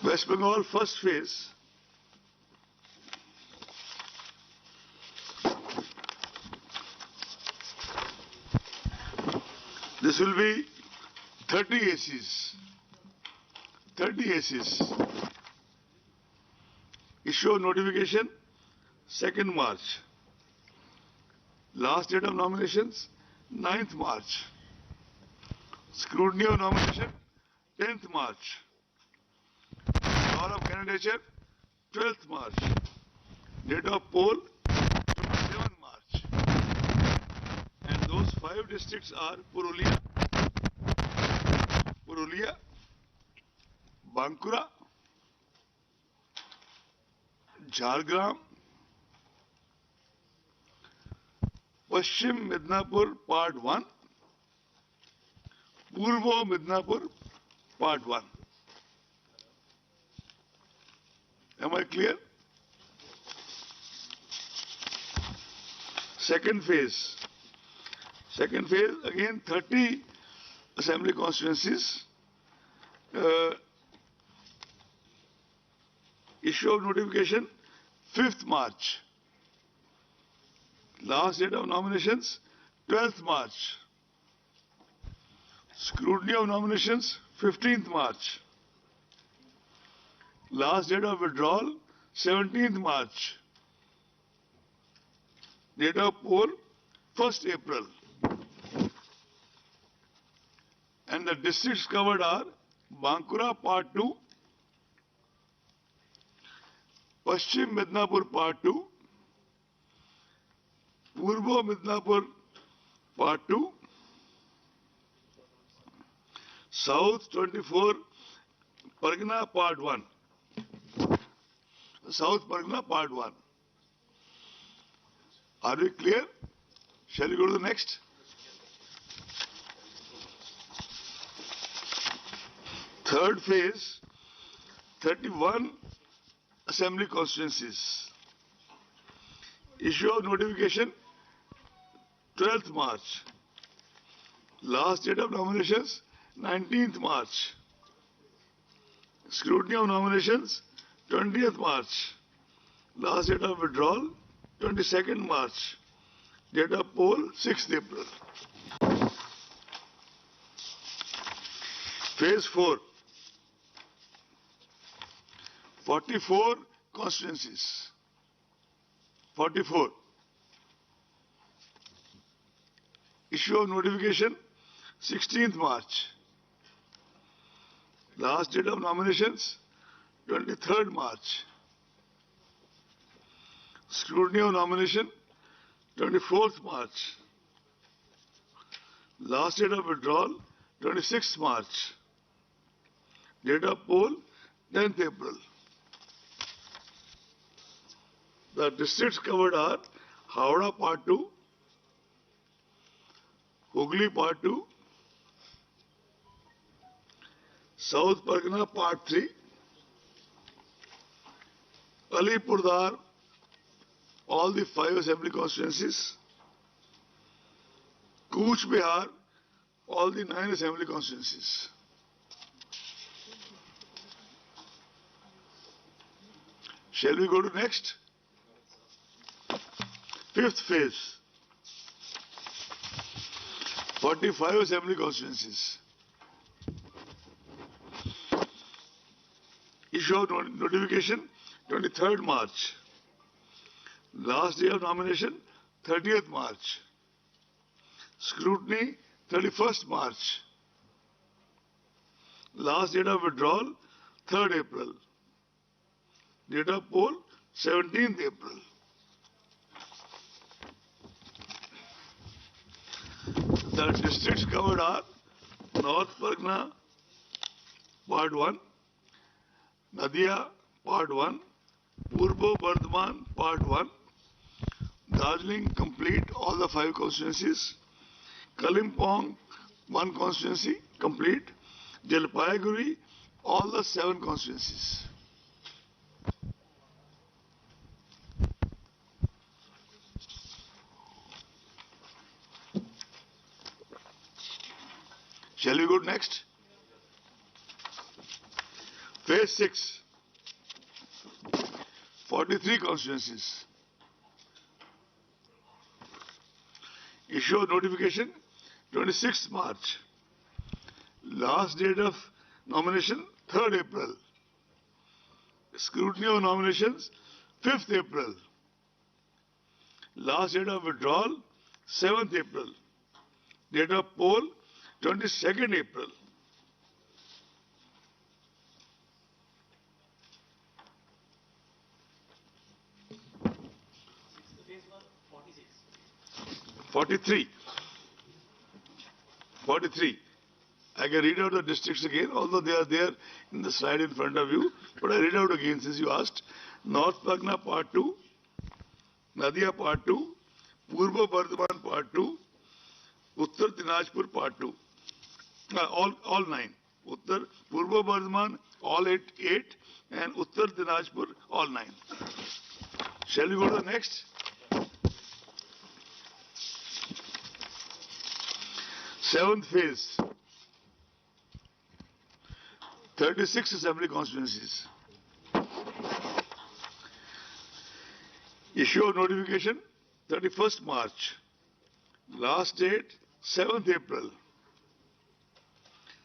West Bengal first phase. This will be 30 ACs. 30 ACs. Issue of notification 2nd March. Last date of nominations 9th March. Scrutiny of nomination 10th March. Hour of candidature 12th March. Date of poll 27th March. And those 5 districts are Purulia, Bankura, Jhargram, Paschim Midnapur Part 1, Purvo Midnapur Part 1. Am I clear? Second phase. Second phase, again 30 assembly constituencies. Issue of notification 5th March. Last date of nominations 12th March. Scrutiny of nominations 15th March. Last date of withdrawal 17th March. Date of poll 1st April. And the districts covered are Bankura Part 2, Paschim Midnapur Part 2, Purvo Midnapur Part 2, South 24 Pargana Part 1. South Pargana Part 1. Are we clear? Shall we go to the next? Third phase, 31 assembly constituencies. Issue of notification 12th March. Last date of nominations 19th March. Scrutiny of nominations 20th March. Last date of withdrawal 22nd March. Date of poll 6th April. Phase 4. 44 constituencies. 44. Issue of notification 16th March. Last date of nominations 23rd March. Scrutiny of nomination 24th March. Last date of withdrawal 26th March. Date of poll 10th April. The districts covered are Howrah Part 2, Hooghly Part 2, South Pargana Part 3, Alipurdar, all the 5 assembly constituencies, Cooch Behar, all the 9 assembly constituencies. Shall we go to next? 5th phase. 45 assembly constituencies. Issue of notification 23rd March. Last day of nomination 30th March. Scrutiny 31st March. Last date of withdrawal 3rd April. Date of poll 17th April. The districts covered are North Pargana Part 1, Nadia Part 1, Purbo Bardhaman Part 1, Darjeeling complete all the 5 constituencies, Kalimpong 1 constituency complete, Jalpaiguri all the 7 constituencies. Shall we go next? Phase 6, 43 constituencies. Issue of notification 26th March. Last date of nomination 3rd April. Scrutiny of nominations 5th April. Last date of withdrawal 7th April. Date of poll 22nd April. Phase 1, 46. 43. I can read out the districts again, although they are there in the slide in front of you. But I read out again since you asked. North Pagna Part 2, Nadia Part 2, Purva Bardhaman Part 2, Uttar Dinajpur Part 2. All 9. Uttar Purva Bardhaman, all 8, and Uttar Dinajpur, all 9. Shall we go to the next? Seventh phase, 36 assembly constituencies. Issue of notification 31st March. Last date 7th April.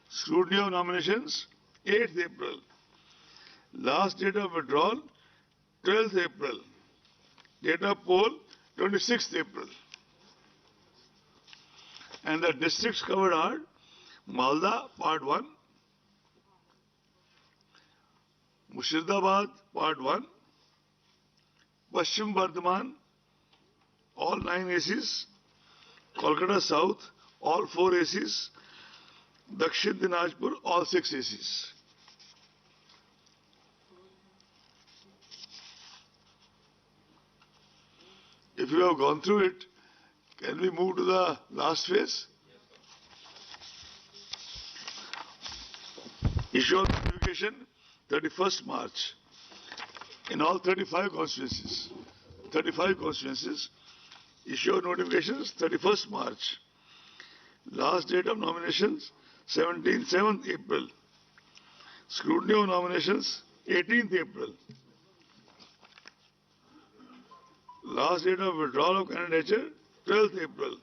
Scrutiny of nominations 8th April. Last date of withdrawal 12th April. Date of poll 26th April. And the districts covered are Malda Part 1, Murshidabad Part 1, Paschim Bardhaman, all 9 ACs, Kolkata South, all 4 ACs, Dakshin Dinajpur, all 6 ACs. If you have gone through it, can we move to the last phase? Issue of notification 31st March in all 35 constituencies. 35 constituencies. Issue of notifications 31st March. Last date of nominations 7th April. Scrutiny of nominations 18th April. Last date of withdrawal of candidature 12th April.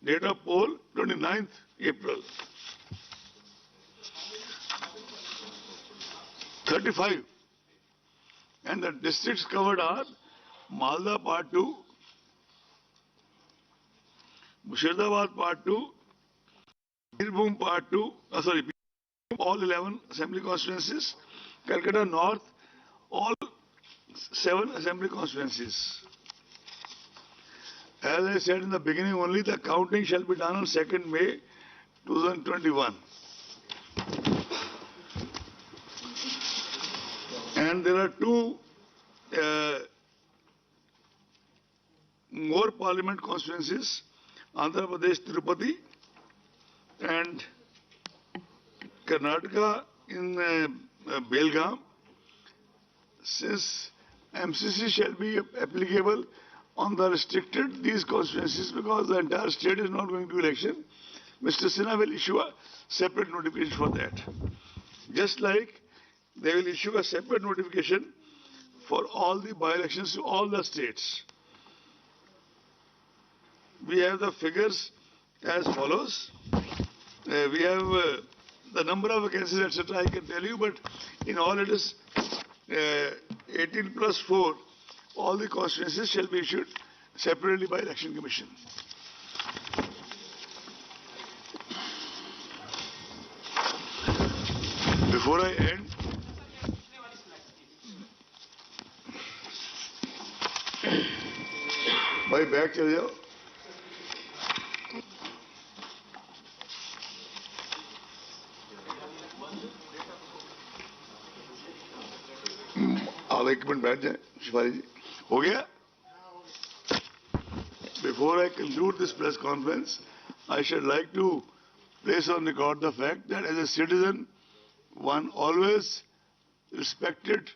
Date of poll 29th April. 35. And the districts covered are Malda Part 2, Murshidabad Part 2, Birbhum Part 2, all 11 assembly constituencies, Calcutta North, all 7 assembly constituencies. As I said in the beginning only, the counting shall be done on 2nd May 2021. And there are 2 more parliament constituencies, Andhra Pradesh Tirupati and Karnataka in Belgaum. Since MCC shall be applicable on the restricted these constituencies because the entire state is not going to election, Mr. Sinha will issue a separate notification for that. Just like they will issue a separate notification for all the by-elections to all the states. We have the figures as follows. We have the number of vacancies, etc. I can tell you, but in all it is 18 plus 4. All the constituencies shall be issued separately by Election Commission. Before I end, भाई bag चले जाओ. आप 1 minute बैठ जाए शिफारी जी. हो गया? Before I conclude this press conference, I should like to place on record the fact that as a citizen, one always respected